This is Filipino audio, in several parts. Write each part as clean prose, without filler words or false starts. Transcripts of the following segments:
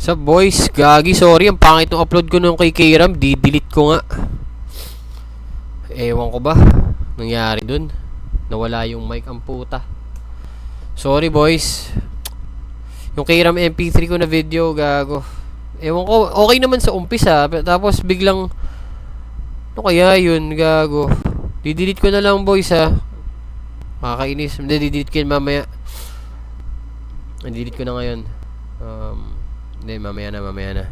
Sa boys, gagi, sorry, ang pangit ng upload ko nung kay Kram, di-delete ko nga. Ewan ko ba, nangyari dun. Nawala yung mic ang puta. Sorry boys. Yung Kram MP3 ko na video, gago. Ewan ko, okay naman sa umpisa, tapos biglang, ano kaya yun, gago. Di-delete ko na lang boys ha. Makakainis, hindi, di-delete ko yun mamaya. Di-delete ko na ngayon. Hindi, mamaya na.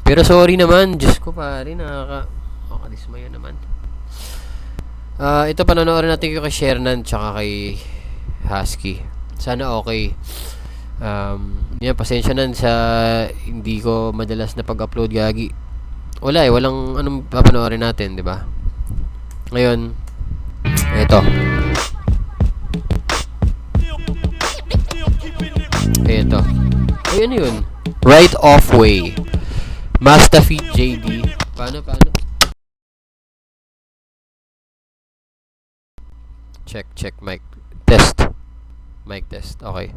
Pero sorry naman, Diyos ko pare, nakakadismaya naman. Ito panonoodin natin kay Shernan tsaka kay Husky. Sana okay. Yan, pasensya nan sa hindi ko madalas na pag-upload, gagi. Wala walang anong papanoorin natin, di ba? Ngayon, ito. Ito. Ay, ano yun? Right Off Way. Mastafit JD. Paano? Check, mic. Test. Mic test. Okay.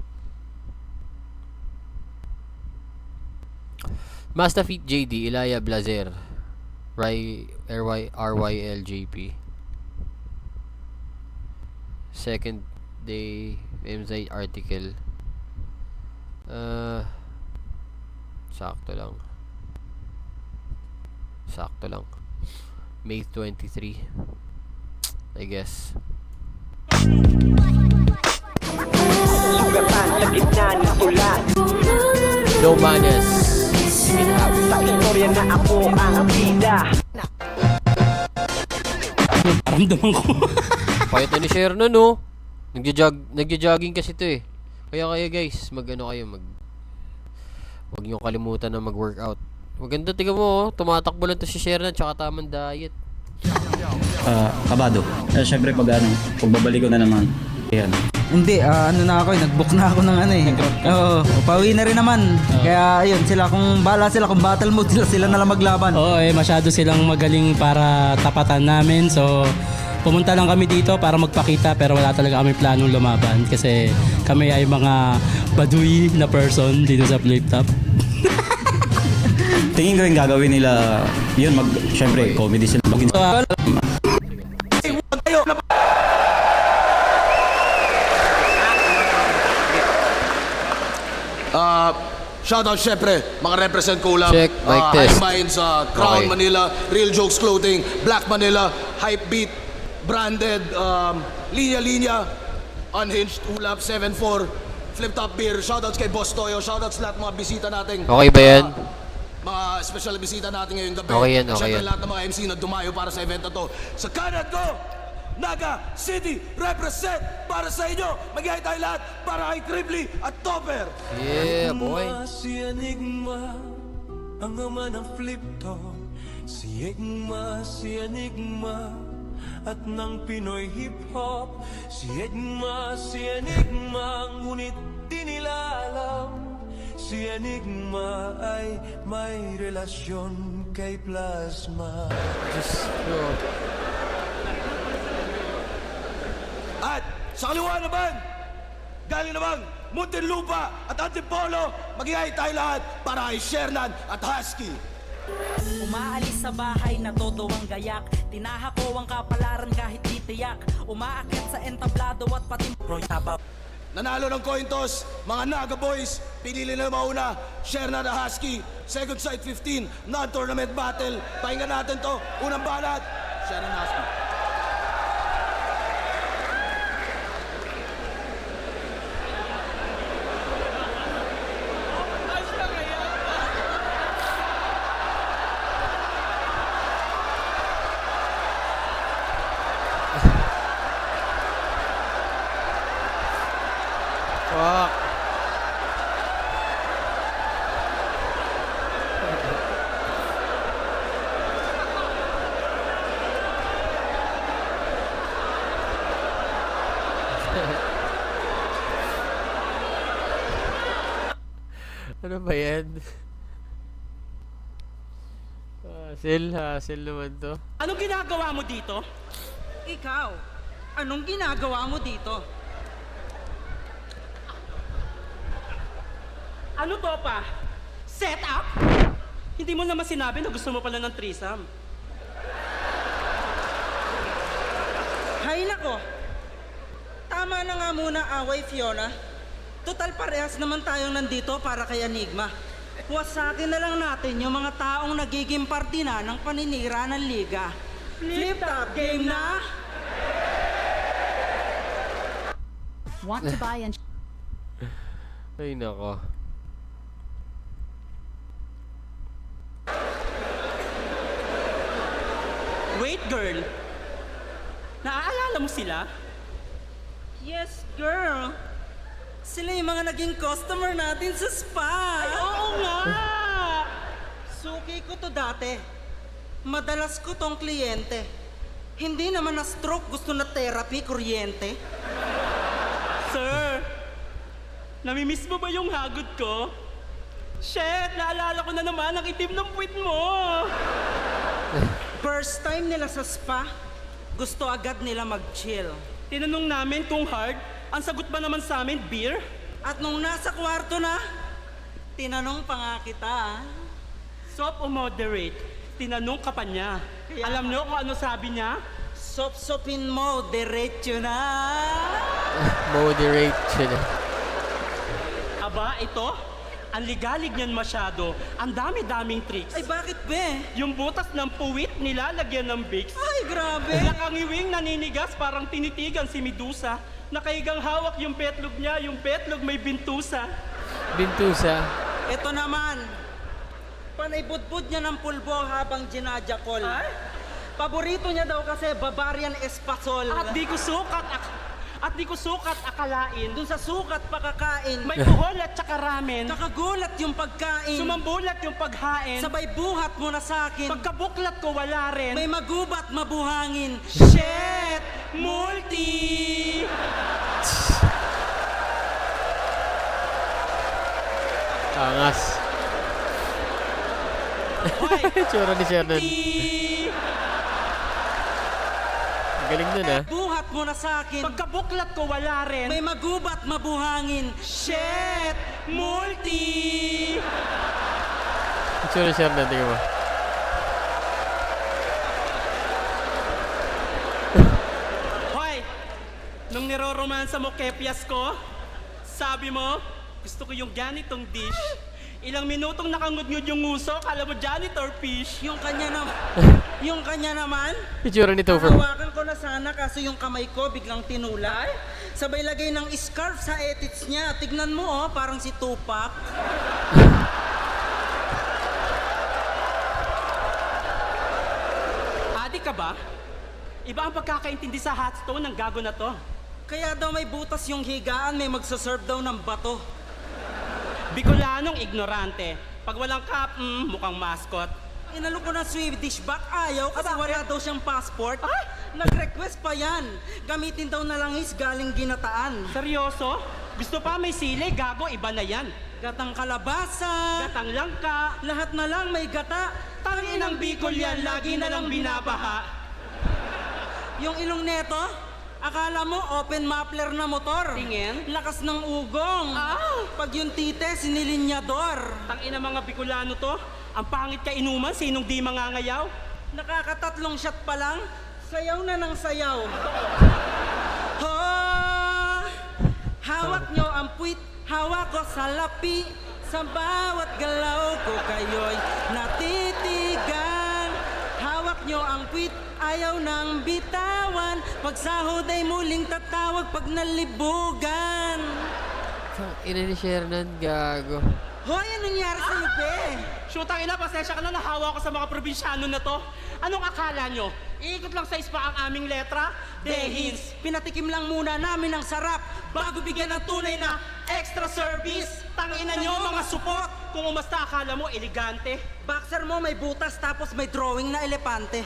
Mastafit JD, Ilaya Blazer. RYLJP. Second day MZ article. Sakto lang. May 23, I guess. No manes. Sa istorya na ako ang bida. Ramdaman ko. Payat na ni Shernan, no? Nagja-jogging kasi to eh. Kaya guys, wag niyo kalimutan na mag-workout. Maganda, tingnan mo, tumatakbo lang to si Shernan tsaka tamang diet. Kabado. Siyempre pag pagbabalik ko na naman. Ayan. Hindi, nag-book na ako ng Oo, pauwi na rin naman. Kaya ayun, bahala sila kung battle mode sila na lang maglaban. Oo, masyado silang magaling para tapatan namin. So, pumunta lang kami dito para magpakita pero wala talaga kami planong lumaban kasi kami ay mga baduy na person dito sa Flip Top. Tingin ko yung gagawin nila, yun, syempre, comedy sila. Shoutout syempre, mga represent ko lang. Check, mic test. High Minds, Crown Okay. Manila, Real Jokes Clothing, Black Manila, Hype Beat, Branded, Linya Linya, Unhinged, Ulap, 7-4, Flip Top Beer. Shoutouts kay Boss Toyo, shoutouts lahat mga bisita natin. Okay ba yan? Mga special bisita natin ngayong gabi. Okay yan. Syempre lahat ng mga MC na dumayo para sa event na to. Sa kanan ko, Naga City represent para sa inyo. Mag-ihay tayo lahat para kay Kribly at Topper. Yeah, boy. Si Enigma, ang ama ng flip top. Si Enigma, at ng Pinoy hip-hop. Si Enigma, ngunit di nila alam. Si Enigma ay may relasyon kay Plasma. At sa kaliwa naman, galing naman Muntinlupa at Antipolo, mag-ihay tayo lahat para kay Shernan at Husky. Umaalis sa bahay na todo ang gayak. Tinahako ang kapalaran kahit di tiyak. Umaakit sa entablado at pati Roy Tabab. Nanalo ng coin toss, mga Naga Boys, pinili na mauna, Shernan at Husky. Second side 15, non-tournament battle. Pakinggan natin to, unang banat, Shernan at Husky. Fuck. Ano ba yan? Hassle naman to. Anong ginagawa mo dito? Ikaw, anong ginagawa mo dito? Ano to pa? Set up? Hindi mo naman sinabi na gusto mo pala ng threesome. Hay nako. Tama na nga muna away, Fiona. Total parehas naman tayong nandito para kay Enigma. Wasakin na lang natin yung mga taong nagiging parte na ng paninira ng liga. Flip top game na! Want to buy and Ay, nako. Wait, girl. Naaalala mo sila? Yes, girl. Sila yung mga naging customer natin sa spa. Ay, oo nga! Suki ko to dati. Madalas ko tong kliyente. Hindi naman na stroke, gusto na therapy, kuryente. Sir, namimiss mo ba yung hagod ko? Shit, naalala ko na naman ang itim ng puwit mo. First time nila sa spa, gusto agad nila mag-chill. Tinanong namin kung hard, ang sagot ba naman sa amin, beer? At nung nasa kwarto na, tinanong pa nga kita. Soft o moderate? Tinanong ka pa niya. Kaya- Alam niyo kung ano sabi niya? Sop-sopin mo, diretso na. Moderate siya. Aba, ito? Ang ligalig niyan masyado. Ang dami-daming tricks. Ay, bakit be? Yung butas ng puwit nilalagyan ng Vicks. Ay, grabe. Nakangiwing naninigas parang tinitigan si Medusa. Nakaigang hawak yung petlog niya, yung petlog may bintusa. Bintusa. Ito naman, panaybudbud niya ng pulbo habang ginajakol. Ay? Paborito niya daw kasi Bavarian Espasol. At di ko sukat akalain. Dun sa sukat pakakain, May kuhol at saka ramen. nakagulat yung pagkain. Sumambulat yung paghain. Sabay buhat mo na sa'kin. Pagkabuklat ko wala rin. May magubat mabuhangin. Shit! Multi! Angas. Hoy! Tsura ni Shernan. Multi! Ang galing nun, ah. Buhat mo na sa'kin. Pagkabuklat ko wala rin. May magubat mabuhangin. Shit! Multi! Ang tsura ni Shernan, tingnan mo. Hoy! Nung niroromansa mo kepyas ko, sabi mo, gusto ko yung ganitong dish. Ilang minutong nakangudngud yung nguso, kala mo janitor fish. Yung kanya naman. Yung kanya naman. Ang tsura ni Topher. Hawakan ko na sana kaso yung kamay ko biglang tinulay. Sabay lagay ng scarf sa etits niya. Tignan mo oh, parang si Tupac. Adi ka ba? Iba ang pagkakaintindi sa hotstone ng gago na to. Kaya daw may butas yung higaan, may magsaserve daw ng bato. Bicolanong ignorante. Pag walang cap, mukhang mascot. Inalo ko ng Swedish back, ayaw kasi wala daw siyang passport. Ay! Nag-request pa yan. Gamitin daw na langis galing ginataan. Seryoso? Gusto pa may sili, gago, iba na yan. Gatang kalabasa. Gatang langka. Lahat na lang may gata. Tangin ng Bicol yan, lagi na lang binabaha. Yung ilong neto, akala mo open muffler na motor. Tingin? Lakas ng ugong. Ah! Pag yung tite, sinilinyador. Tangina mga Bicolano to. Ang pangit ka inuman, sinong di mangangayaw? Nakakatatlong shot pa lang, sayaw na ng sayaw. Ho! Hawak nyo ang puwit, hawak ko sa lapi. Sa bawat galaw ko kayo'y natitigan. Hawak nyo ang puwit, ayaw ng bitawan. Pag sahod ay muling tatawag pag nalibugan. Ina ni Shernan, gago. Hoy, anong nangyari sa'yo, be? Shootang ina, pasensya ka na, nahawa ko sa mga probinsyano na to. Anong akala nyo? Iikot lang sa ispa ang aming letra? Dehins, pinatikim lang muna namin ang sarap Bago bigyan ng tunay na extra service, tangina nyo mga support. Kung umasta akala mo, elegante. Boxer mo may butas tapos may drawing na elepante.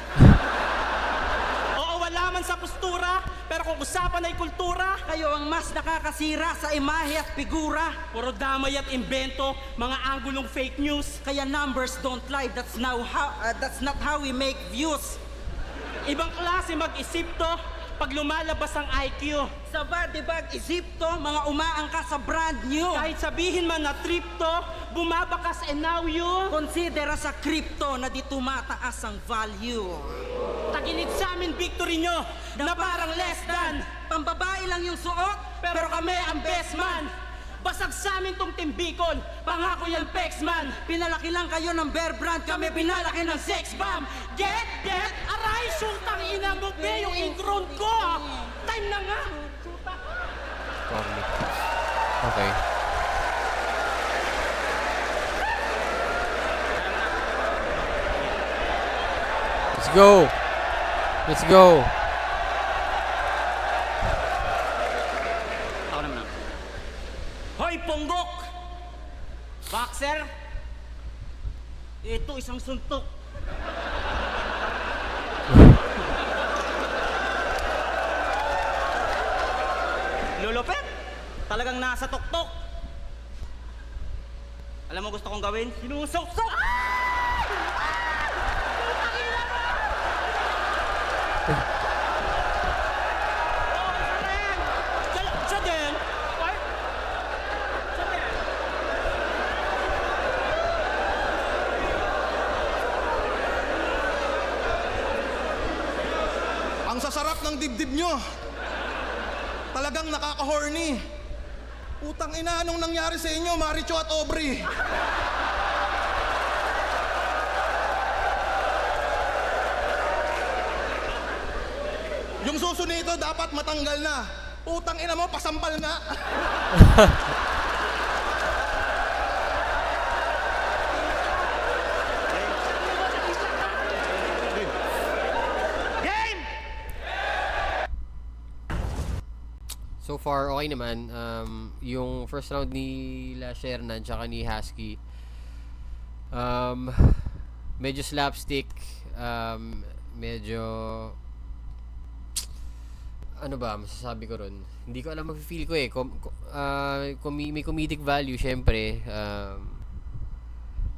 Oo, wala man sa postura, pero kung usapan ay kultura, Kayo ang mas nakakasira sa imahe at figura. puro damay at imbento, mga anggulong fake news. Kaya numbers don't lie, that's not how we make views. Ibang klase mag-isip to, pag lumalabas ang IQ. Sa body bag, isip to, mga umaangkas sa brand new. Kahit sabihin man na trip to, bumabakas and now you. Konsidera sa crypto na di tumataas ang value. Tagilid sa amin victory nyo, na parang less than. Pambabae lang yung suot, Pero kami ang best man. Basag sa amin tong Team Bicol, pangako yan pex man. pinalaki lang kayo ng bear brand, kami pinalaki ng sex bomb. Get, aray, sultang ina mo, be, yung intron ko. Time na nga. Corny. Okay. Let's go. Let's go. Ako naman. Hoy, Ponggok! Boxer! Ito, isang suntok. Lulupet! Talagang nasa tuktok. Alam mo gusto kong gawin? Sinusok-sok! Siya din! Ang sasarap ng dibdib nyo. Talagang nakaka-horny. Putang ina, anong nangyari sa inyo, Maricho at Aubrey? Yung suso nito dapat matanggal na. Putang ina mo, pasampal nga. Game! So far, okay naman. Yung first round ni La Shernan tsaka ni Husky, medyo slapstick, medyo, ano ba, masasabi ko ron? Hindi ko alam, mafe-feel ko eh. May comedic value, syempre.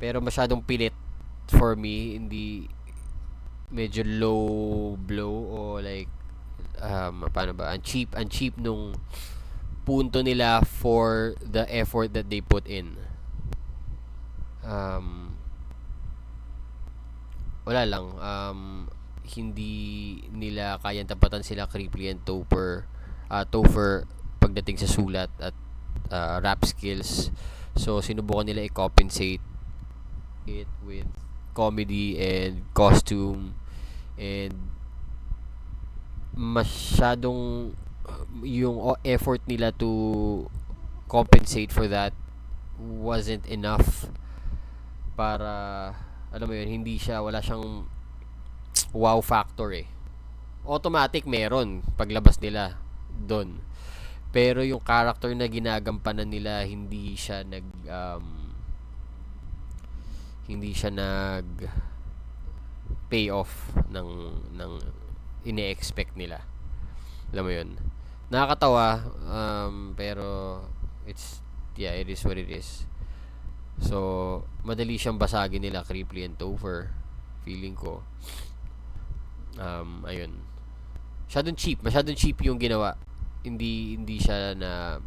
Pero masyadong pilit for me. Hindi, medyo low blow o like, paano ba? Ang cheap nung punto nila for the effort that they put in. Wala lang. Hindi nila kayang tapatan sila Kripley and Topher pagdating sa sulat at rap skills. So sinubukan nila i-compensate it with comedy and costume, and masyadong yung effort nila to compensate for that wasn't enough para, alam mo yun, wala siyang wow factor eh. Automatic meron paglabas nila doon, pero yung character na ginagampanan nila hindi siya nag pay off ng ine-expect nila. Alam mo yun, nakakatawa, pero it is what it is. So madali siyang basagin nila Kripley and Topher, feeling ko. Ayun, masyadong cheap yung ginawa. Hindi siya na,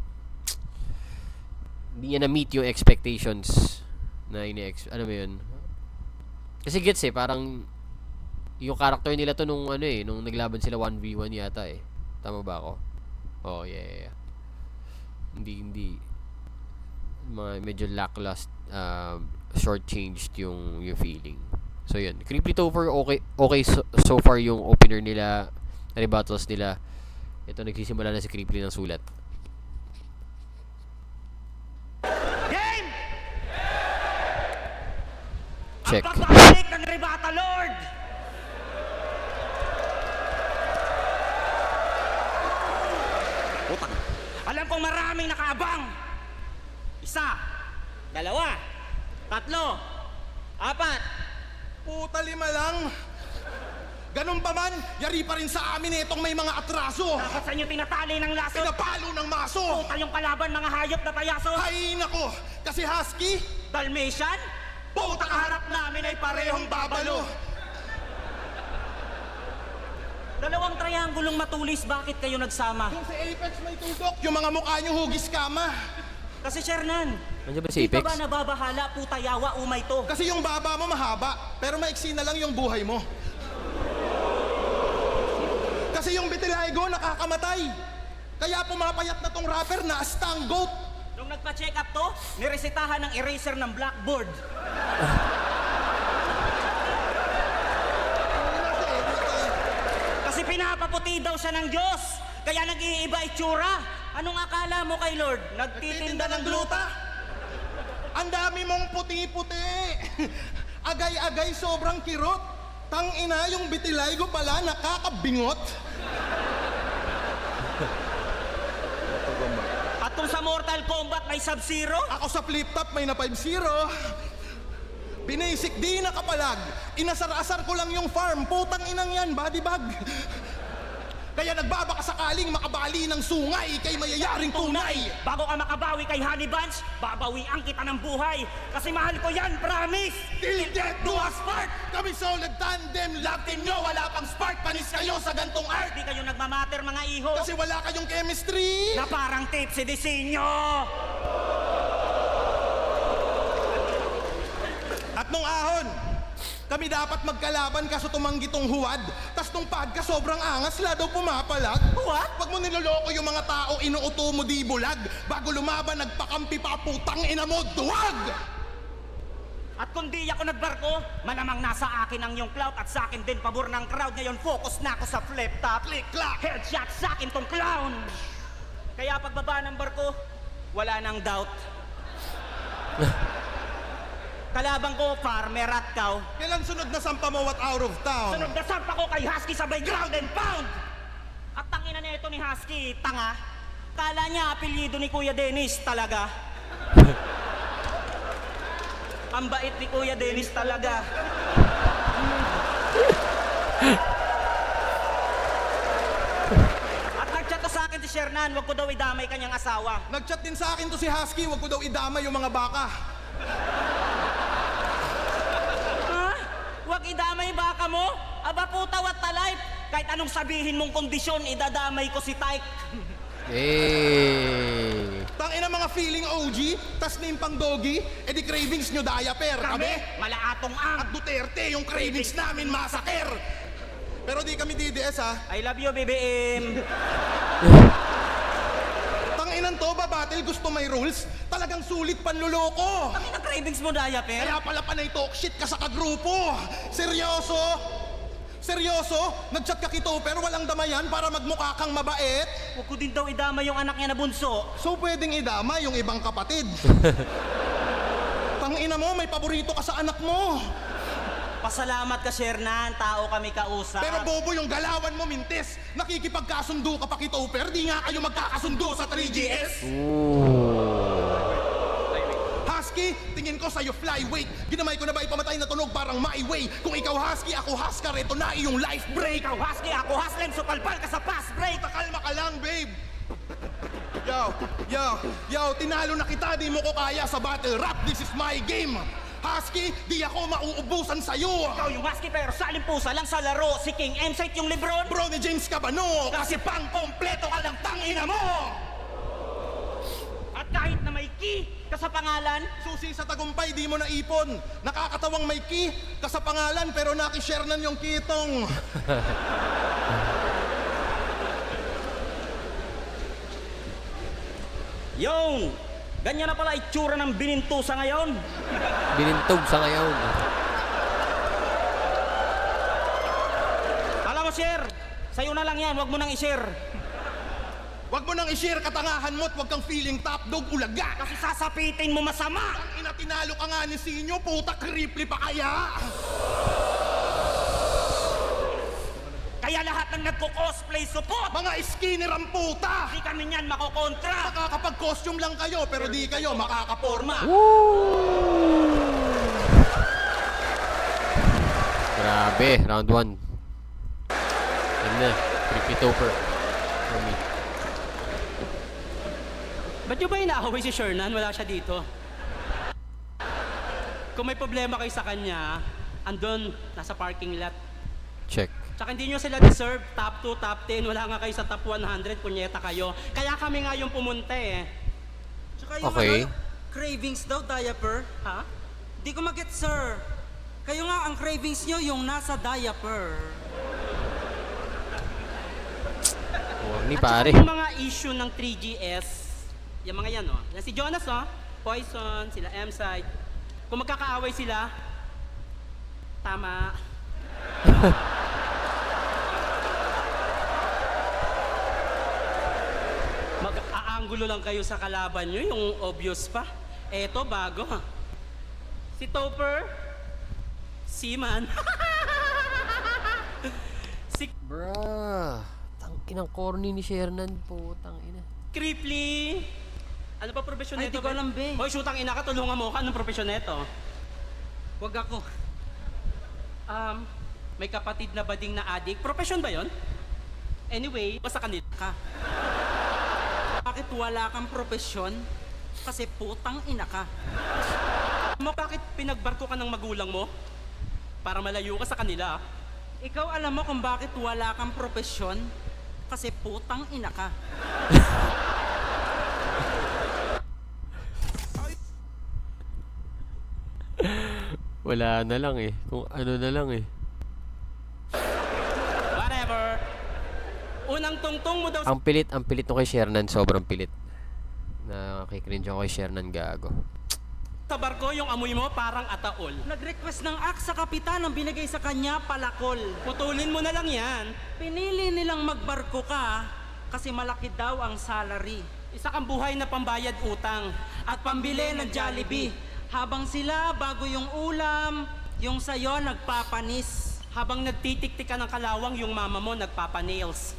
hindi niya na-meet yung expectations na ano mo yun. Kasi gets eh, parang yung character nila to nung naglaban sila 1v1 yata eh. Tama ba ako? Oh, yeah. Hindi medyo lackluster, short-changed yung feeling. So yun, Kripley Topher okay so far yung opener nila, rebuttals nila. Ito, nagsisimula na si Kripley ng sulat. Game! Check. Ang pagbabalik ng Rebata Lord! Putang. Alam kong maraming nakaabang. 1, 2, 3, 4, 5. Puta, 5 lang. Ganun pa man, yari pa rin sa amin itong may mga atraso. Dapat sa inyo tinatali ng laso. Pinapalo ng maso. Puta yung kalaban, mga hayop na payaso. Hay nako, kasi Husky, Dalmatian? puta kaharap namin ay parehong babalo. Dalawang triangulong matulis, bakit kayo nagsama? Kung sa Apex may tudok, yung mga mukha nyo hugis kama. Kasi Shernan, Nandiyan ba si di ka Apex? ba nababahala, puta yawa, umay to? Kasi yung baba mo mahaba, pero maiksi na lang yung buhay mo. Kasi yung vitiligo nakakamatay. Kaya pumapayat na tong rapper na astang goat. Nung nagpa-check up to, niresetahan ng eraser ng blackboard. Kasi pinapaputi daw siya ng Diyos, kaya nag-iiba itsura. Anong akala mo kay Lord? Nagtitinda ng gluta? Ang dami mong puti-puti. Agay-agay sobrang kirot. Tangina yung vitiligo pala nakakabingot. At kung sa Mortal Kombat may Sub-Zero? Ako sa flip top may na 5-0. Binasic di nakapalag. Inasar-asar ko lang yung farm. Putang inang yan, body bag. Kaya nagbabaka sakaling makabali ng sungay kay mayayaring tunay. Bago ka makabawi kay Honey Bunch, babawian kita ng buhay. Kasi mahal ko yan, promise! Till death do us part. Kami solid tandem, love team nyo, wala pang spark. Panis kayo sa gantong art. Di kayo nagmamatter mga iho. Kasi wala kayong chemistry. Na parang tips si disenyo. At nung ahon, kami dapat magkalaban kaso tumanggi tong huwad. Tas nung pad ka sobrang angas, la daw pumapalag. What? Wag mo niloloko yung mga tao, inuuto mo di bulag. Bago lumaban, nagpakampi pa, putang ina mo, duwag! At kung di ako nagbarko, malamang nasa akin ang yung clout at sa akin din pabor ng crowd. Ngayon focus na ako sa flip top. Click, clack. Headshot sa akin tong clown. Kaya pagbaba ng barko, wala nang doubt. Kalabang ko, farmer at cow. Kailan sunod na sampa mo what out of town? Sunod na sampa ko kay Husky sabay ground and pound. At tangina na ito ni Husky, tanga. Kala niya apelyido ni Kuya Dennis talaga. Ang bait ni Kuya Dennis talaga. At nagchat to sa akin si Shernan, wag ko daw idamay kanyang asawa. Nagchat din sa akin to si Husky, wag ko daw idama yung mga baka. Ha? Wag idamay baka mo? Aba puta, what a life! Kahit anong sabihin mong kondisyon, idadamay ko si Tyke. Eh. Tangina mga feeling OG, tas name pang doggy, edi cravings nyo diaper. Kami, malaatong ang. At Duterte, yung cravings namin masaker. Pero di kami DDS ha. I love you, BBM. Tanginan to, babatil, gusto may rules. Talagang sulit panluloko. Kami na cravings mo, Diaper. Kaya pala panay talk shit ka sa kagrupo. Seryoso? Seryoso? Nagchat ka kito pero walang damayan para magmukha kang mabait? Huwag ko din daw idama yung anak niya na bunso. So pwedeng idama yung ibang kapatid. Tangina mo, may paborito ka sa anak mo. Pasalamat ka, Shernan. Tao kami kausap. Pero bobo yung galawan mo, mintis. Nakikipagkasundo ka pa kito, pero di nga kayo magkakasundo sa 3GS. Husky, tingin ko sa'yo flyweight. Ginamay ko na ba ipamatay na tunog parang my way. Kung ikaw husky, ako husker, ito na iyong life break. Ikaw husky, ako hustling, supalpal ka sa fast break. Kalma ka lang, babe. Yo, tinalo na kita, di mo ko kaya sa battle rap. This is my game. Husky, di ako mauubusan sa'yo. Ikaw yung husky pero salimpusa lang sa laro. Si King Insight yung Lebron. Bro ni James Cabano, kasi pang kompleto ka lang tangina mo. At kahit na may key ka sa pangalan, Susi sa tagumpay, di mo naipon. Nakakatawang may key ka sa pangalan, pero nakishare nan yung kitong. yung ganyan na pala itsura ng binintusa ngayon. Binintog sa ngayon. Alam mo, share, sa'yo na lang yan, wag mo nang i-share. Wag mo nang i-share katangahan mo at wag kang feeling top dog ulaga. Kasi sasapitin mo masama. Ang ina, tinalo ka nga ni Sinyo, puta kripli pa kaya. Kaya lahat ng nagko-cosplay support. Mga skinner ang puta. Di kami niyan makokontra. Nakakapag-costume lang kayo, pero di kayo makakaporma. Grabe, round 1. Yan na, repeat over for me. Ba't nyo ba inaaway si Shernan? Wala siya dito. Kung may problema kayo sa kanya, andun, nasa parking lot. Check. Tsaka hindi nyo sila deserve. Top 2, top 10. Wala nga kayo sa top 100. Punyeta kayo. Kaya kami nga yung pumunta eh. Tsaka yung Okay. cravings daw, diaper. Ha? Di ko mag-get, sir. Kayo nga, ang cravings nyo yung nasa diaper. Horny, At saka pare. yung mga issue ng 3GS, yung mga yan, oh. Yan si Jonas, oh. Poison, sila M-Side. Kung magkakaaway sila, tama. Mag-aangulo lang kayo sa kalaban nyo, yung obvious pa. Eto, bago. Si Topper, Seaman. Si Bruh. Tanginang corny ni Shernan po. Tangina. Cripply. Ano pa profesyon Ay, nito? di ko alam, be. Hoy, shootang ina ka, tulungan mo ka. Anong profesyon nito? Wag ako. May kapatid na bading na adik. Profesyon ba yon? Anyway, basta kanila ka. Bakit wala kang profesyon? Kasi putang ina ka. Bakit pinagbarko ka ng magulang mo? Para malayo ka sa kanila. Ikaw alam mo kung bakit wala kang profesyon? Kasi putang ina ka. Wala na lang eh. Kung ano na lang eh. Whatever. Unang tungtong mo daw Ang pilit nung kay Shernan. Sobrang pilit. Nakikringe ako kay Shernan, gago. sa barko, yung amoy mo parang ataol. Nag-request ng axe sa kapitan ang binigay sa kanya, palakol. Putulin mo na lang yan. Pinili nilang magbarko ka kasi malaki daw ang salary. Isa kang buhay na pambayad utang At pambili ng Jollibee. Habang sila bago yung ulam, yung sayo nagpapanis. habang nagtitiktik ka ng kalawang, yung mama mo nagpapa-nails.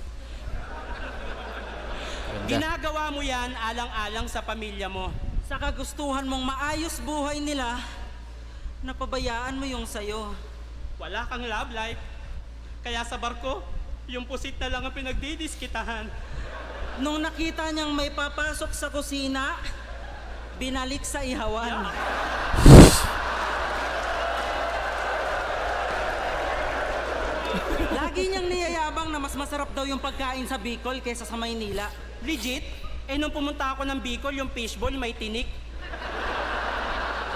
Ginagawa mo yan alang-alang sa pamilya mo. Sa kagustuhan mong maayos buhay nila, napabayaan mo yung sayo. Wala kang love life. Kaya sa barko, yung pusit na lang ang pinagdidiskitahan. Nung nakita niyang may papasok sa kusina, binalik sa ihawan. Lagi niyang niyayabang na mas masarap daw yung pagkain sa Bicol kaysa sa Maynila. Legit? Eh nung pumunta ako ng Bicol, yung fishball may tinik.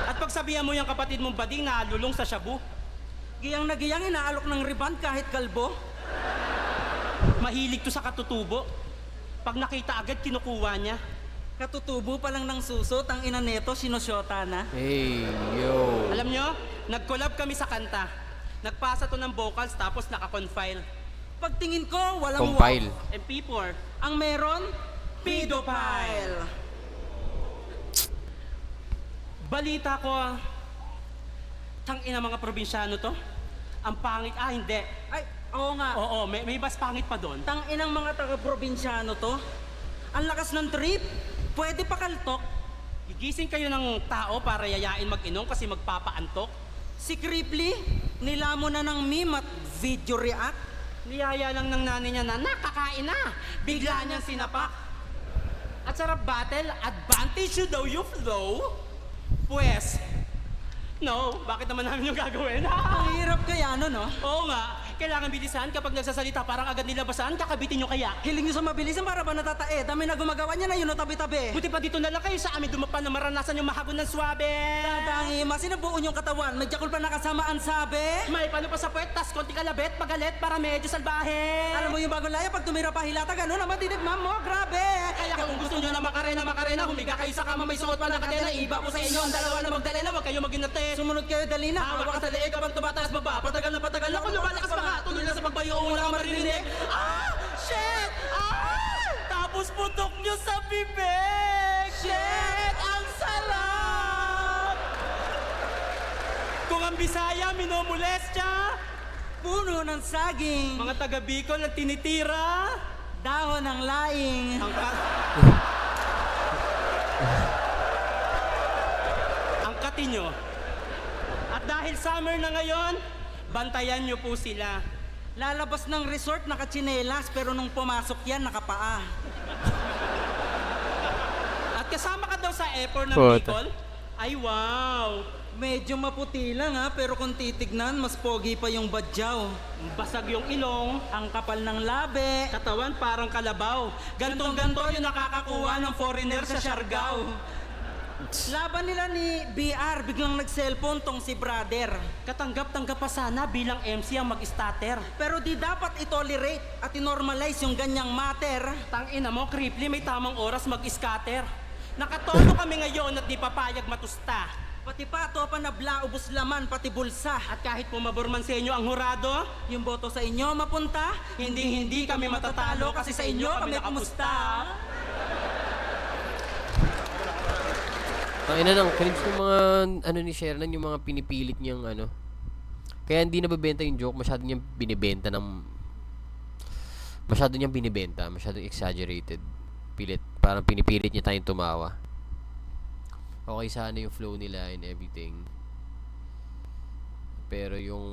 At pagsabihan mo yung kapatid mong bading na lulong sa shabu, Giyang na giyang inaalok ng riband kahit kalbo. mahilig to sa katutubo. Pag nakita agad, kinukuha niya. Katutubo pa lang ng susot, ang ina neto, sinusyota na. Hey, yo. Alam nyo, nag-collab kami sa kanta. Nagpasa to ng vocals tapos naka-confile. Pagtingin ko, walang Compile. MP4. Ang meron, pedophile. Balita ko, tangina mga probinsyano to. Ang pangit, hindi. Ay, oo nga. Oo, may mas pangit pa doon. Tang inang mga taga-probinsyano to. Ang lakas ng trip. Pwede pa kaltok. Gigising kayo ng tao para yayain mag-inom kasi magpapaantok. Si Cripply, nilamon na ng meme at video react. Niyaya lang ng nanay niya na nakakain na. Bigla niyang sinapak. At sarap battle, advantage you daw you flow. Pues, no, bakit naman namin yung gagawin? Ang hirap kaya no, no? Oo nga, kailangan bilisan kapag nagsasalita parang agad nilabasan, kakabitin nyo kaya. Hiling nyo sa mabilisan para ba natatae? Dami na gumagawa niya na yun o tabi-tabi. Buti pa dito na lang kayo sa amin dumapan na maranasan yung mahagon ng swabe. Tadangi, masinabuon yung katawan. May jakol pa nakasama ang sabi. May pano pa sa puwet, tas konti kalabit, pagalit para medyo salbahe. Alam mo yung bagong laya, pag tumira pa hilata, gano'n naman titigman mo, grabe. Kaya kung gusto nyo na makarena, humiga kayo sa kama, may suot pa na kadena, iba ko sa inyo, ang dalawa na magdalena, huwag kayo maginate. Sumunod kayo, dali na. Hawak ka sa leeg habang tumataas baba, patagal na kung lumalakas pa ka, tuloy na sa pagbayo, wala kang maririnig. Ah! Shit! Ah! Tapos putok nyo sa bibig! Shit! Ang sarap! Kung ang Bisaya, minomolestya, Puno ng saging, mga taga Bicol ang tinitira, dahon ng laing. Ang kati nyo. At dahil summer na ngayon, bantayan nyo po sila. Lalabas ng resort nakatsinelas, pero nung pumasok yan, nakapaa. At kasama ka daw sa effort ng Puta. Bicol, Ay wow! Medyo maputi lang ha, pero kung titignan, mas pogi pa yung badyaw. Basag yung ilong, ang kapal ng labi, katawan parang kalabaw. Gantong-ganto yung nakakakuha ng foreigner sa Siargao. Laban nila ni BR, biglang nag-cellphone tong si brother. Katanggap-tanggap pa sana bilang MC ang mag-starter. Pero di dapat i-tolerate at i-normalize yung ganyang matter. Tangina mo, creeply, may tamang oras mag-scatter. Nakatono kami ngayon at di papayag matusta. Pati pato pa na bla, ubos laman, pati bulsa. At kahit pumabor man sa inyo ang hurado, yung boto sa inyo mapunta, hindi kami matatalo kasi sa inyo kami nakamusta. Ang ina ng cringe ng mga ano ni Shernan, yung mga pinipilit niyang ano. Kaya hindi nabebenta yung joke, masyado niyang binibenta, masyado exaggerated. Pilit, parang pinipilit niya tayong tumawa. Okay sana yung flow nila and everything. Pero yung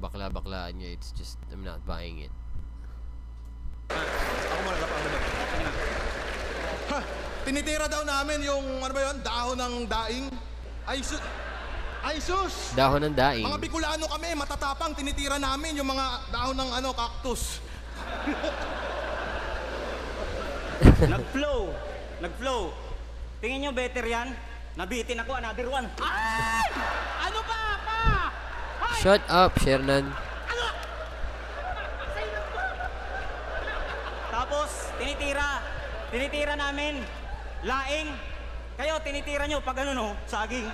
bakla-baklaan niya, it's just, I'm not buying it. Ako muna, Ha! Tinitira daw namin yung, ano ba yun, dahon ng daing. Ay sus! Dahon ng daing. Mga Bicolano kami, matatapang, tinitira namin yung mga dahon ng ano, cactus. Nag-flow. Tingin nyo better yan? Nabitin ako, another one. Ay! Ano pa? Shut up, Shernan. Tapos, tinitira namin, laing. Kayo, tinitira nyo pag ano no, saging.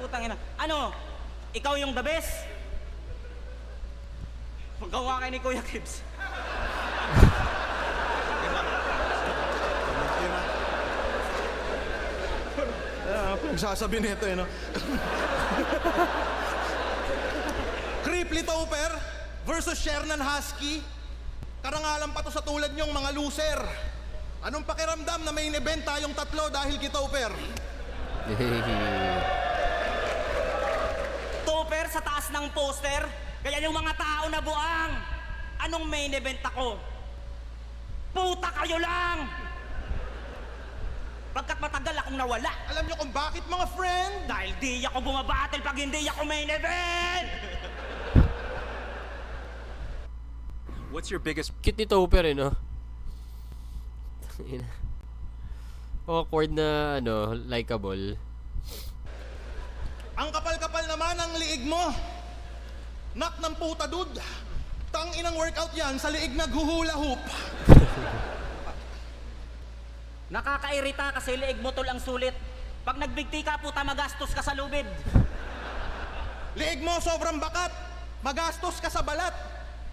Putang ina. Ano, ikaw yung the best? Magawa kayo ni Kuya Kibs. Nagsasabi nito no? Creeply Topper versus Shernan Husky. Karangalan pa to sa tulad nyong mga loser. Anong pakiramdam na main event tayong tatlo dahil kay Topper? Topper sa taas ng poster, kaya yung mga tao na buang. Anong main event ako? Puta kayo lang! Pagkat matagal akong nawala. Alam nyo kung bakit mga friend? Dahil di ako bumabattle pag hindi ako main event! What's your biggest Cute ni Topper eh, no? Awkward na, ano, likable. Ang kapal-kapal naman ang liig mo. Nak ng puta, dude. Tang inang workout yan sa liig naghuhula hoop. Nakakairita kasi liig mo tol ang sulit. Pag nagbigti ka, puta, magastos ka sa lubid. Liig mo sobrang bakat. Magastos ka sa balat.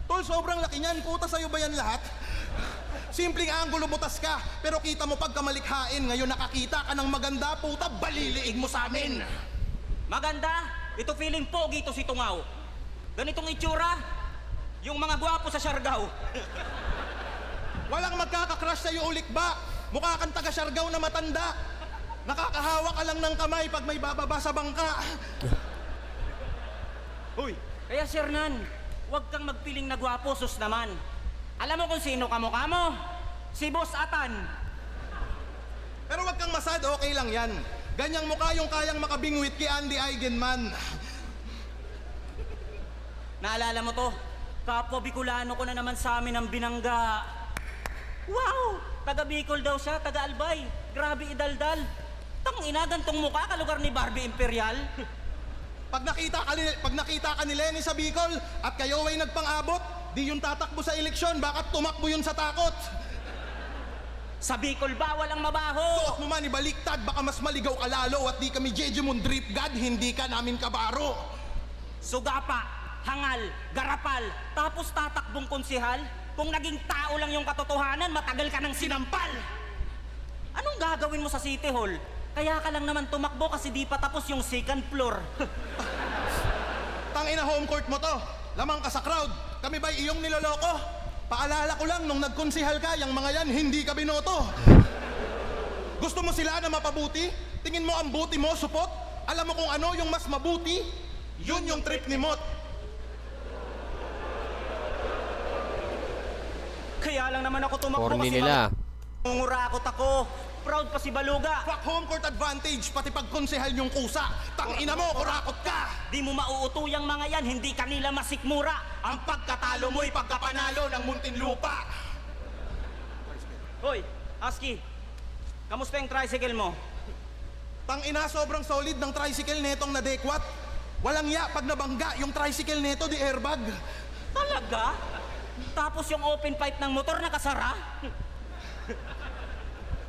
Tol, sobrang laki niyan. Puta, sa'yo ba yan lahat? Simpleng anggulo butas ka. Pero kita mo pagka malikhain. Ngayon nakakita ka ng maganda. Puta, baliliig mo sa amin. Maganda? Ito feeling pogi to si Tungaw. Ganitong itsura, yung mga gwapo sa Siargao. Walang magkakakrush sa'yo ulit ba? Mukha kang taga Siargao na matanda. Nakakahawa ka lang ng kamay pag may bababa sa bangka. Uy, Kaya Shernan, huwag kang magpiling na gwapo, sus naman. Alam mo kung sino kamukha mo? Si Boss Atan. pero wag kang masad, okay lang yan. Ganyang mukha yung kayang makabingwit kay Andy Eigenman. Naalala mo to? Kapwa Bicolano ko na naman sa amin ang binangga. Wow! Taga Bicol daw siya, taga Albay. Grabe idaldal. Tangina, gantong mukha kalugar ni Barbie Imperial. Pag nakita ka ni Lenny sa Bicol at kayo ay nagpang-abot, di yung tatakbo sa eleksyon, bakit tumakbo yun sa takot? Sa Bicol bawal ang mabaho. Suot mo man ibaliktad, baka mas maligaw ka lalo at di kami Jejemon Drip God, hindi ka namin kabaro. Sugapa, hangal, garapal, tapos tatakbong konsihal. Kung naging tao lang yung katotohanan, matagal ka nang sinampal. Anong gagawin mo sa City Hall? Kaya ka lang naman tumakbo kasi di pa tapos yung second floor. Tangina, home court mo to. Lamang ka sa crowd. Kami ba'y iyong niloloko? Paalala ko lang, nung nagkonsihal ka, yung mga yan, hindi ka binoto. Gusto mo sila na mapabuti? Tingin mo ang buti mo, supot? Alam mo kung ano yung mas mabuti? Yun yung trip ni Mot. Kaya lang naman ako tumakbo Corny kasi nila. mangurakot ako. Proud pa si Baluga. Fuck home court advantage, pati pag konsehal yung kusa. Tangina mo, kurakot ka! Di mo mauutuyang mga yan, hindi kanila masikmura. Ang pagkatalo mo'y pagkapanalo ng Muntinlupa. Hoy, Husky, kamusta yung tricycle mo? Tangina, sobrang solid ng tricycle netong nadekwat. Walang ya pag nabangga yung tricycle neto di airbag. Talaga? Tapos yung open pipe ng motor nakasara?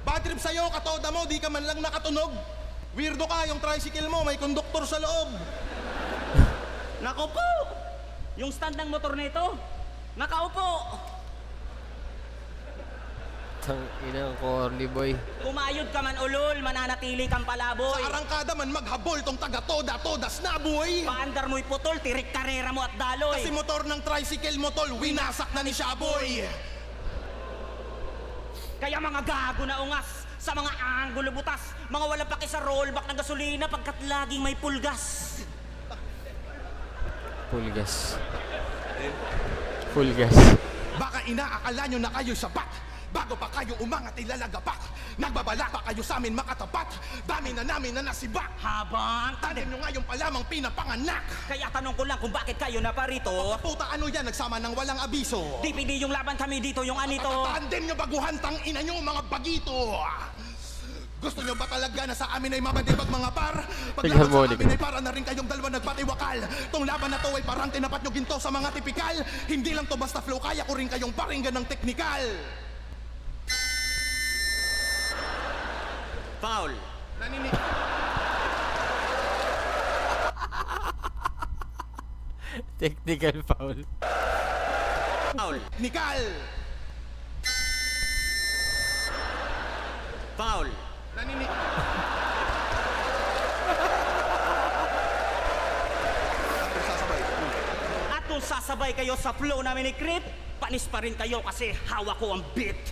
Bad trip sa'yo, katoda mo, di ka man lang nakatunog. Weirdo ka, yung tricycle mo, may konduktor sa loob. Nako po! Yung stand ng motor nito, nakaupo. Tang ina, corny boy. Kumayod ka man ulol, mananatili kang palaboy. Sa arangkada man maghabol tong taga-toda, todas na boy. Paandar mo'y putol, tirik karera mo at daloy. Kasi motor ng tricycle mo tol, winasak na ni Shaboy. Kaya mga gago na ungas, sa mga anggulo butas, mga walang paki sa rollback ng gasolina pagkat laging may pulgas. Pulgas. Pulgas. Baka inaakala nyo na kayo sapat. Bago pa kayo umangat ilalagapak. Nagbabala pa kayo sa amin makatapat. Dami na namin na nasibak. Habang Tandem nyo ngayon pa lamang pinapanganak. kaya tanong ko lang kung bakit kayo na parito. Puta ano yan, nagsama ng walang abiso. DPD yung laban kami dito, yung anito. Tandem nyo baguhan tang ina nyo mga bagito. Gusto nyo ba talaga na sa amin ay mabadibag mga par? Paglaban sa Harmonica. amin ay para na rin kayong dalawa nagpatiwakal. Tong laban na to ay parang tinapat nyo ginto sa mga tipikal. Hindi lang to basta flow, kaya ko rin kayong paringgan ng teknikal. Foul. Naninig... Technical foul. Foul. Nikal! Foul. Naninig... At kung sasabay kayo sa flow namin ni Crip, panis pa rin kayo kasi hawak ko ang beat.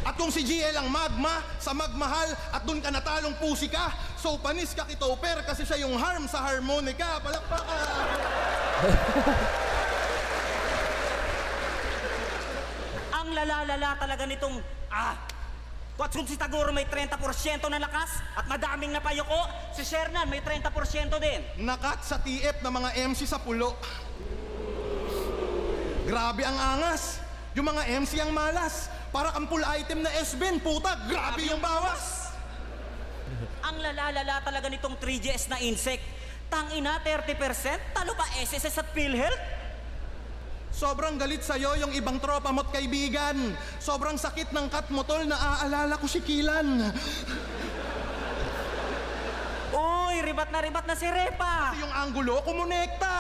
At kung si GL ang magma, sa magmahal, at dun ka natalong pusi ka, so panis ka kitoper kasi siya yung harm sa harmonica. Palakpakan! Ang lalalala talaga nitong, Watson si Tagoro may 30% na lakas at madaming napayoko. Si Shernan may 30% din. Nakat sa TF na mga MC sa pulo. Grabe ang angas. Yung mga MC ang malas. Para kang full item na S-Ben, puta, grabe yung bawas. Ang lalalala talaga nitong 3GS na insect. Tangina, 30%? Talo pa SSS at PhilHealth? Sobrang galit sa'yo yung ibang tropa mo't kaibigan. Sobrang sakit ng cut mo tol, naaalala ko si Kilan. Uy, ribat na si Repa. Kasi yung anggulo, kumonekta.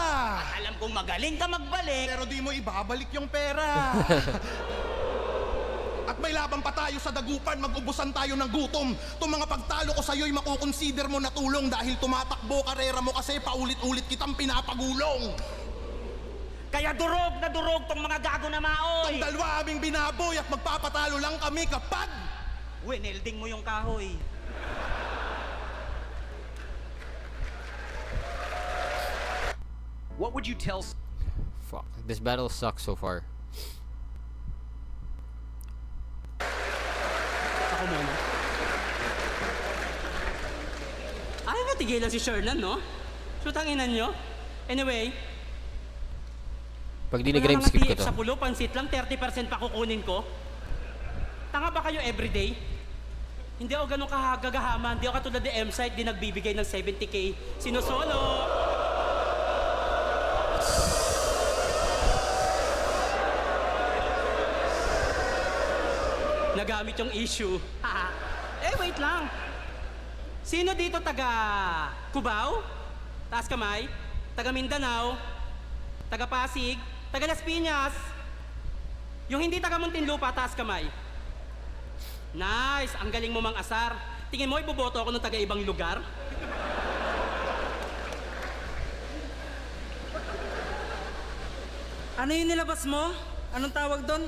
Alam kong magaling ka magbalik. Pero di mo ibabalik yung pera. At may laban pa tayo sa dagupan, mag-ubusan tayo ng gutom. Itong mga pagtalo ko sa'yo'y makukonsider mo na tulong dahil tumatakbo karera mo kasi paulit-ulit kitang pinapagulong. Kaya durog na durog tong mga gago na maoy. Itong dalawa aming binaboy at magpapatalo lang kami kapag... Winelding mo yung kahoy. What would you tell Fuck. This battle sucks so far. Ako muna. Ayaw nga tigilan si Shernan, no? Sutanginan nyo. Anyway, Pag di nag-rhyme skip ko to. sa pulo, pansit lang, 30% pa kukunin ko. Tanga ba kayo everyday? Hindi ako ganun kahagagahaman. Hindi ako katulad ni M-Site, di nagbibigay ng 70k. Sinusolo! Nagamit yung issue. Wait lang. Sino dito taga Cubao? Taas kamay? Taga Mindanao? Taga Pasig? Taga Las Piñas? Yung hindi taga Muntinlupa, taas kamay. Nice! Ang galing mo mang asar. Tingin mo, iboboto ako ng taga ibang lugar? Ano yung nilabas mo? Anong tawag doon?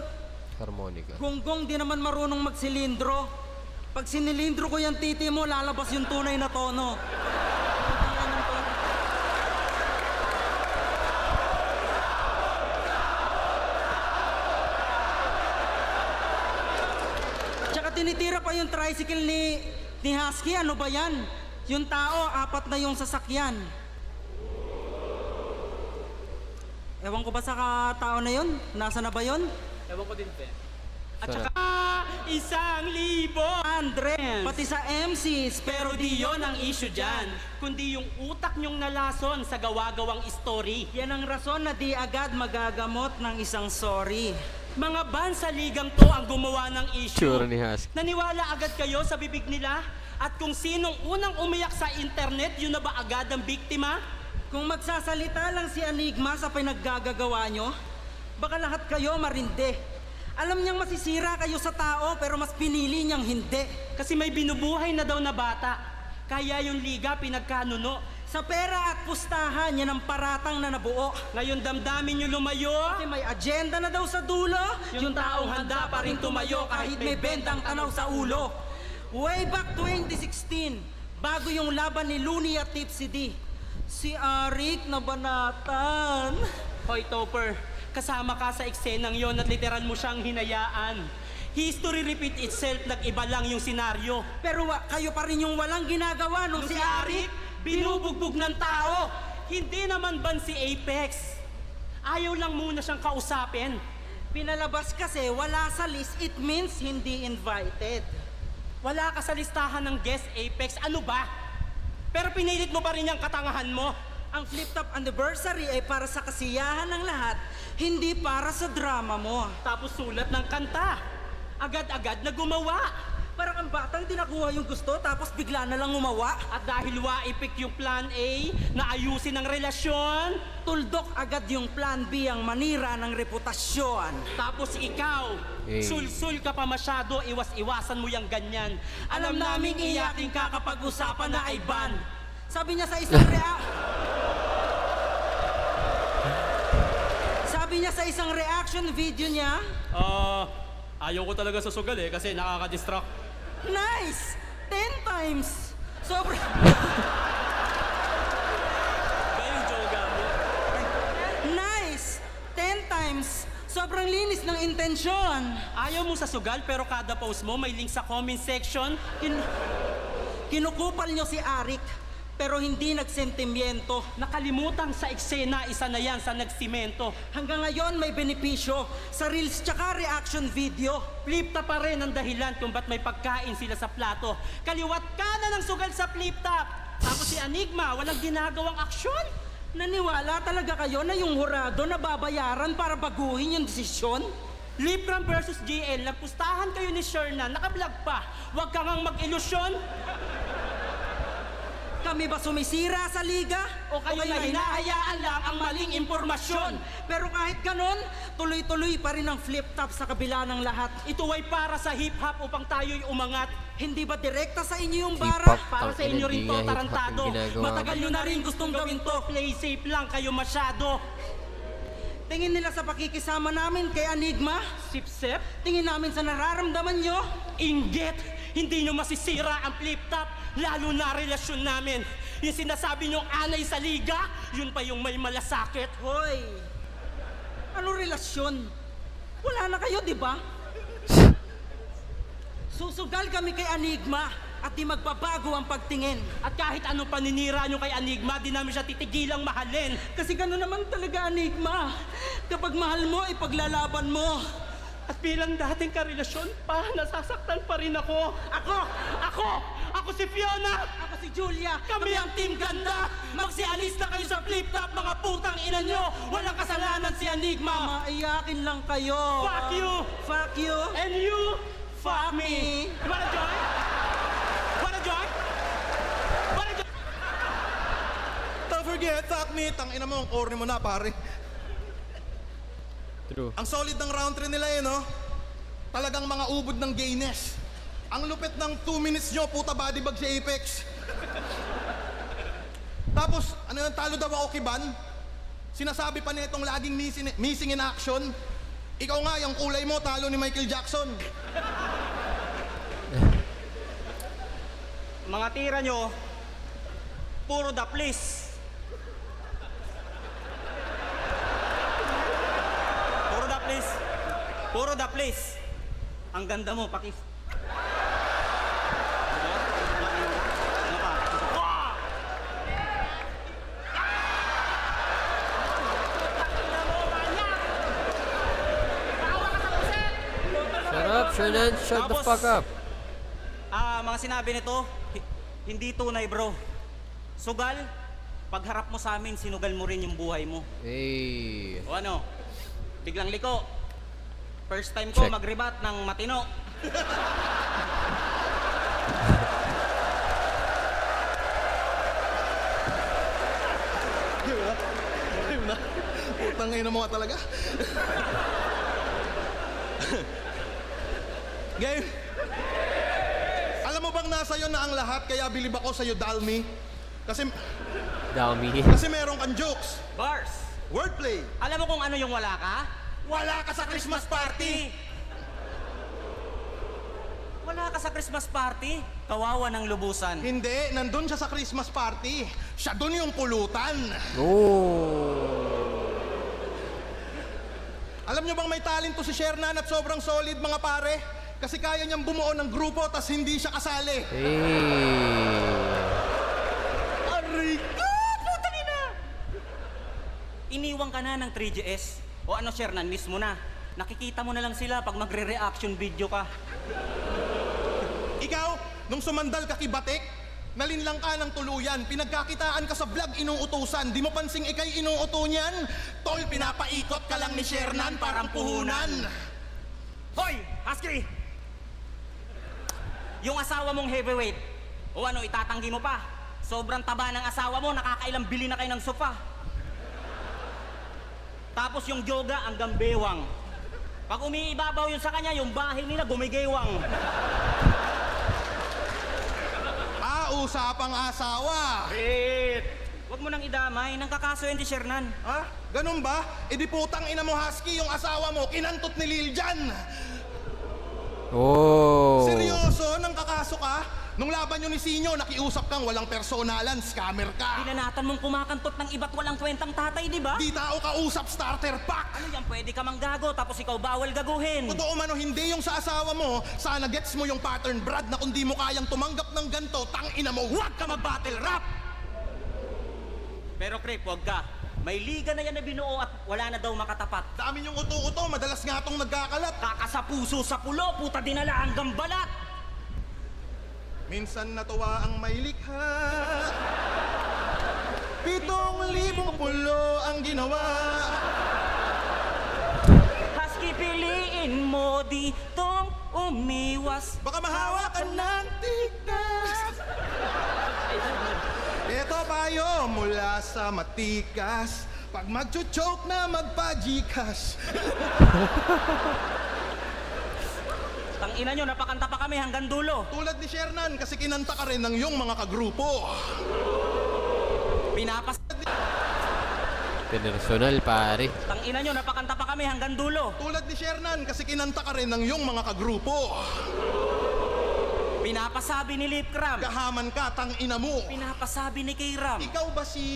Harmonica. Gonggong di naman marunong magsilindro. Pag sinilindro ko yung titi mo, lalabas yung tunay na tono. Tsaka tinitira pa yung tricycle ni Husky. Ano ba yan? Yung tao, 4 na yung sasakyan. Ewan ko ba sa tao na yun? Nasa na ba yun? At saka 1,000. Andre, pati sa MCs. Pero di yon ang issue dyan, kundi yung utak nyong nalason sa gawa-gawang story. Yan ang rason na di agad magagamot ng isang sorry. Mga ban sa ligang to ang gumawa ng issue. Tsura ni Husky. Naniwala agad kayo sa bibig nila? At kung sinong unang umiyak sa internet, yun na ba agad ang biktima? Kung magsasalita lang si Enigma sa pinaggagawa nyo, baka lahat kayo marindi. Alam niyang masisira kayo sa tao pero mas pinili niyang hindi. Kasi may binubuhay na daw na bata. Kaya yung liga pinagkanuno. Sa pera at pustahan, yan ang paratang na nabuo. Ngayon damdamin nyo lumayo. Kasi may agenda na daw sa dulo. Yung taong handa pa rin tumayo kahit may bentang tanaw sa ulo. Way back 2016, bago yung laban ni Looney at Tipsy D, si Arik na banatan. Hoy Topper, kasama ka sa eksenang yon at literal mo siyang hinayaan. History repeat itself, nag-iba lang yung senaryo. Pero kayo pa rin yung walang ginagawa nung Si si Arik. Arik, binubugbog ng tao. Hindi naman ban si Apex. Ayaw lang muna siyang kausapin. Pinalabas kasi wala sa list, it means hindi invited. Wala ka sa listahan ng guest Apex, ano ba? Pero pinilit mo pa rin yung katangahan mo. Ang Flip Top Anniversary ay para sa kasiyahan ng lahat, hindi para sa drama mo. Tapos sulat ng kanta. Agad-agad na gumawa. Para kang batang tinakuha yung gusto tapos bigla na lang umawa. At dahil waipik yung plan A na ayusin ang relasyon, Tuldok agad yung plan B ang manira ng reputasyon. tapos ikaw, sul-sul ka pa masyado, iwas-iwasan mo yung ganyan. Alam naming iyakin ka kapag usapan na ay ban. Sabi niya sa isang reaction video niya, Ayaw ko talaga sa sugal kasi nakaka-distract. nice! 10 times! Sobrang... Bayong joga mo. Nice! 10 times! Sobrang linis ng intensyon. Ayaw mo sa sugal pero kada post mo may link sa comment section. Kinukupal niyo si Arik, pero hindi nagsentimiento. Nakalimutan sa eksena, isa na yan sa nagsimento. Hanggang ngayon may benepisyo sa reels tsaka reaction video. Flip-top pa rin ang dahilan kung ba't may pagkain sila sa plato. Kaliwat kanan ng sugal sa flip-top. Tapos si Enigma, walang ginagawang aksyon. Naniwala talaga kayo na yung hurado na babayaran para baguhin yung desisyon? Libram versus GL, nagpustahan kayo ni Shernan, nakablog pa. Huwag ka ngang mag-ilusyon. Kami ba sumisira sa liga? O kayo na hinahayaan lang ang maling impormasyon. Pero kahit ganon, tuloy-tuloy pa rin ang flip-top sa kabila ng lahat. Ito ay para sa hip-hop upang tayo'y umangat. Hindi ba direkta sa inyo yung Hip-hop. bara? Para sa inyo rin to, Hindi nga hip-hop tarantado. ang ginagawa. Matagal nyo na rin gustong gawin to. Play safe lang kayo masyado. Tingin nila sa pakikisama namin kay Enigma? Sip-sip, Tingin namin sa nararamdaman nyo? inggit. Hindi nyo masisira ang flip-top, lalo na relasyon namin. Yung sinasabi nyong anay sa liga, yun pa yung may malasakit. Hoy! Ano relasyon? Wala na kayo, di ba? Susugal kami kay Enigma at di magbabago ang pagtingin. At kahit anong paninira nyo kay Enigma, di namin siya titigilang mahalin. Kasi gano'n naman talaga, Enigma. Kapag mahal mo, ipaglalaban mo. At bilang dating karelasyon pa, nasasaktan pa rin ako. Ako si Fiona! Ako si Julia. Kami ang Team Ganda! Magsialis na kayo sa flip-top, mga putang ina nyo! Walang kasalanan si Enigma! Maiyakin lang kayo. Fuck you! Fuck you. And you, fuck me! Wanna join? Wanna join? Wanna join? Don't forget, fuck me. Tangina mo, ang corny mo na, pare. True. Ang solid ng round 3 nila no? Talagang mga ubod ng gayness. Ang lupit ng 2 minutes nyo, puta body bag si Apex. Tapos, ano yung talo daw ako kiban? Sinasabi pa nitong laging missing in action. Ikaw nga, yung kulay mo, talo ni Michael Jackson. Mga tira nyo, puro the please. Puro the please. Ang ganda mo, pakis. Shernan, shut the Tapos, fuck up. Mga sinabi nito, hindi tunay bro. Sugal, pagharap mo sa amin, sinugal mo rin yung buhay mo. Hey. O ano, biglang liko. First time ko Check. mag-rebat ng matino. Ayun na. Putang ina mo nga talaga. Game. Alam mo bang nasa iyo na ang lahat kaya bilib ako sa iyo, Dalmi? Kasi Dami. meron kang jokes, Bars, wordplay. alam mo kung ano yung wala ka? Wala ka sa Christmas party. Wala ka sa Christmas party? Kawawa ng lubusan. Hindi, nandun siya sa Christmas party. Siya dun yung pulutan. Oh. Alam nyo bang may talent to si Shernan at sobrang solid mga pare? Kasi kaya niyang bumuo ng grupo tas hindi siya kasali. Hey. Aray ka! Putang ina! Iniwang ka na ng 3GS. O ano, Shernan, mismo na. Nakikita mo na lang sila pag magre-reaction video ka. Ikaw, nung sumandal ka kay Batik, nalinlang ka ng tuluyan, pinagkakitaan ka sa vlog inuutusan, di mo pansing ikay inuuto niyan? Tol, pinapaikot ka lang ni Shernan parang puhunan. Hoy! Husky! Yung asawa mong heavyweight, o ano, itatanggi mo pa? Sobrang taba ng asawa mo, nakakailang bili na kayo ng sofa. Tapos yung yoga, ang gambewang. Pag umiibabaw yun sa kanya, yung bahay nila gumigewang. Usapang asawa. Huwag mo nang idamay, nang kakaso yan si Shernan. Ha? Ganun ba? E di putang ina mo, Husky, yung asawa mo, kinantot ni Lil Jan. Oh. Seryoso, nang kakaso ka? Nung laban nyo ni Sinyo, nakiusap kang walang personalan, scammer ka. Pinanatan mong kumakantot ng iba't walang kwentang tatay, di ba? Di tao ka usap starter pack. Ano yan, pwede ka mang gago, tapos ikaw bawal gaguhin. Totoo man o hindi yung sa asawa mo, sana gets mo yung pattern, Brad, na kung di mo kayang tumanggap ng ganto, tang ina mo, huwag ka mag-battle rap! Pero Crip, huwag ka. May liga na yan na binuo at wala na daw makatapat. Dami yung uto-uto, madalas nga tong nagkakalat. Kaka sa puso sa pulo, puta dinala hanggang balat. Minsan natuwa ang may likha, 7,000 pulo ang ginawa. Husky, piliin mo ditong umiwas. Baka mahawa ka ng tikas. Ito payo mula sa matikas, pag magchuchoke na magpa-Gcash. Tangina nyo, napakanta pa kami hanggang dulo. Tulad ni Shernan, kasi kinanta ka rin ng iyong mga kagrupo. Personal, pare. Tangina nyo, napakanta pa kami hanggang dulo. Tulad ni Shernan, kasi kinanta ka rin ng iyong mga kagrupo. Pinapasabi ni Lip Cram. Gahaman ka, tang ina mo. Pinapasabi ni K-Ram. Ikaw ba si...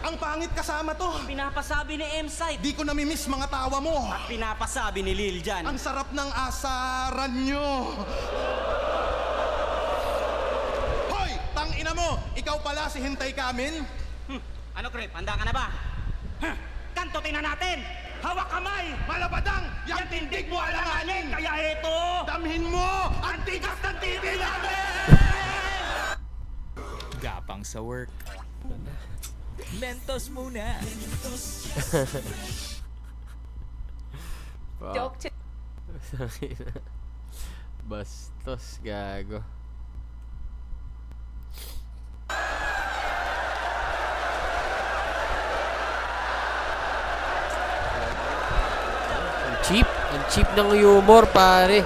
Ang pangit kasama to. Pinapasabi ni M-Side. Di ko namimiss mga tawa mo. At pinapasabi ni Lil Jan. Ang sarap ng asaran nyo. Hoy! Tang ina mo! Ikaw pala si Hintay Kamin? Ano, Crip? Handa ka na ba? Kantutin na natin! Hawak kamay! Malabadang! Yang tindig mo alanganin! Kaya eto! Damhin mo! Ang tigas ng TV namin! Gapang sa work. Mentos muna. Joke Bastos, gago. Ang cheap ng humor, pare.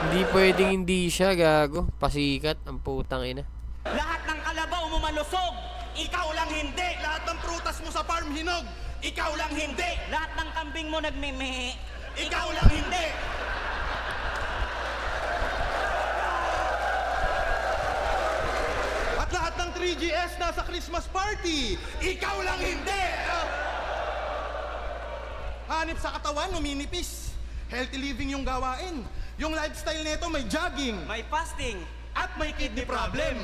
Hindi pwedeng hindi siya, gago. Pasikat, ang putang ina. Lahat ng kalabaw mo malusog! Ikaw lang hindi! Lahat ng prutas mo sa farm hinog! Ikaw lang hindi! Lahat ng kambing mo nagmeme. Ikaw lang hindi! At lahat ng 3GS nasa Christmas party! Ikaw lang hindi! Hanip sa katawan, numinipis. Healthy living yung gawain. Yung lifestyle nito may jogging. May fasting. At may kidney problem.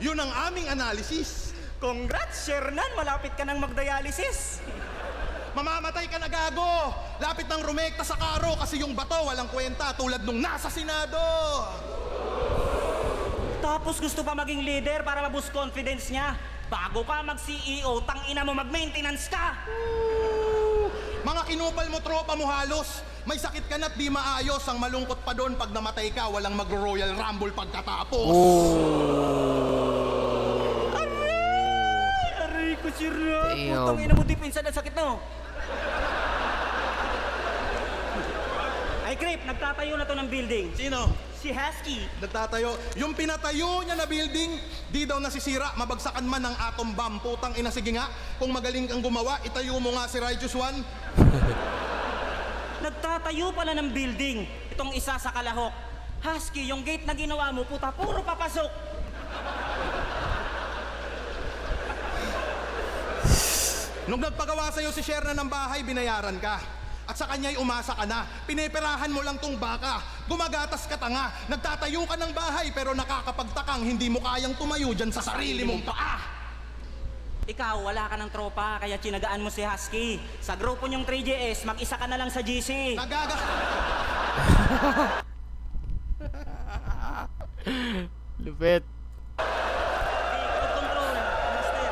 Yun ang aming analysis. Congrats, Shernan! Malapit ka nang magdialysis. Mamamatay ka na, gago! Lapit ng rumekta sa karo kasi yung bato walang kwenta tulad nung nasa Senado! Tapos gusto pa maging leader para maboost confidence niya. Bago ka mag-CEO, tangina mo mag-maintenance ka! Mga kinupal mo, tropa mo halos. May sakit ka na't di maayos. Ang malungkot pa doon pag namatay ka, walang magro-Royal Rumble pagkatapos. Aray ko si Rob. Damn. Putang ina mo, depensa na sakit no. Ay, Creep, nagtatayo na to ng building. Sino? Si Husky. Nagtatayo. Yung pinatayo niya na building, di daw nasisira, mabagsakan man ng atom bomb. Putang ina, sige nga. Kung magaling kang gumawa, itayo mo nga si Righteous One. Nagtatayo pala ng building. Itong isa sa Kalahok. Husky, yung gate na ginawa mo, puta, puro papasok. Nung nagpagawa sa'yo si Sherna ng bahay, binayaran ka. At sa kanya'y umasa ka na. Pineperahan mo lang tong baka. Gumagatas ka tanga. Nagtatayo ka ng bahay pero nakakapagtakang hindi mo kayang tumayo dyan sa sarili mong paa. Ikaw, wala ka ng tropa, kaya tinagaan mo si Husky. Sa grupo niyong 3JS, mag-isa ka na lang sa GC. Lupit. Crowd control, master.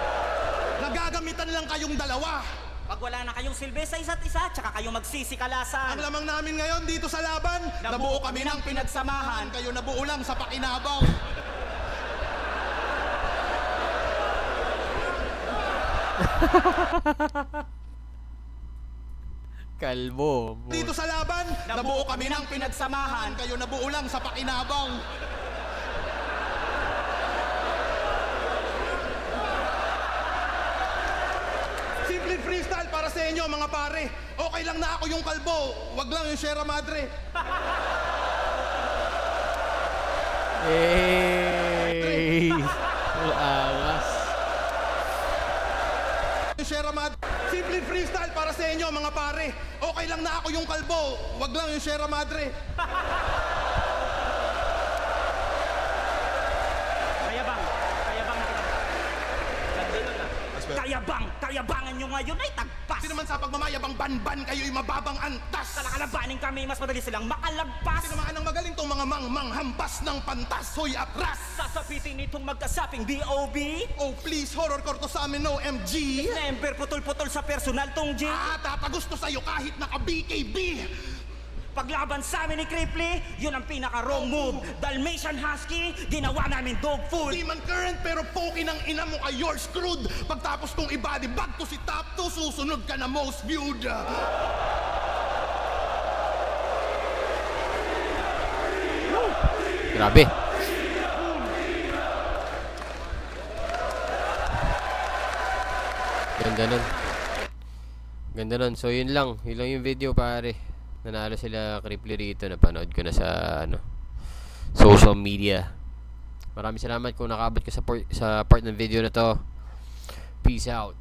Nagagamitan lang kayong dalawa. Pag wala na kayong silbi sa isa't isa, tsaka kayo magsisikalasan. Ang lamang namin ngayon dito sa laban, nabuo kami ng pinagsamahan. Kayo nabuo lang sa pakinabaw. Kalbo. Dito sa laban, nabuo kami ng pinagsamahan. Kayo nabuo lang sa pakinabaw. Simple freestyle para sa inyo mga pare. Okay lang na ako yung kalbo, wag lang yung Sierra Madre. Hey! Angas. Yung Sierra Madre. Simple freestyle para sa inyo mga pare. Okay lang na ako yung kalbo, wag lang yung Sierra Madre. Kayabang na kita. Kayabangan nyo ngayon ay tagpas. Sino man sa pagmamayabang banban, kayo'y mababang antas. Kalakalabanin kami, mas madali silang makalagpas. Sino man ang magaling tong mga mangmang hampas ng pantas, hoy atras. Sasapitin itong magkasaping B.O.B. Oh please, horror korto sa amin, no MG. Member putol-putol sa personal tong G. Tatagusto sa'yo kahit naka-BKB. Paglaban sa amin ni Cripply, yun ang pinaka-wrong move. Dalmatian Husky, ginawa namin dog food. Di man current pero poki ng ina mo ay you're screwed. Pagtapos kong i-body bag to si top 2, susunod ka na most viewed. Grabe. Ganda nun. Ganda nun. So yun lang. Yun lang yung video pare. Nanalo sila Cripply rito. Napanood ko na sa social media. Maraming salamat kung nakaabot ka sa part ng video na to. Peace out.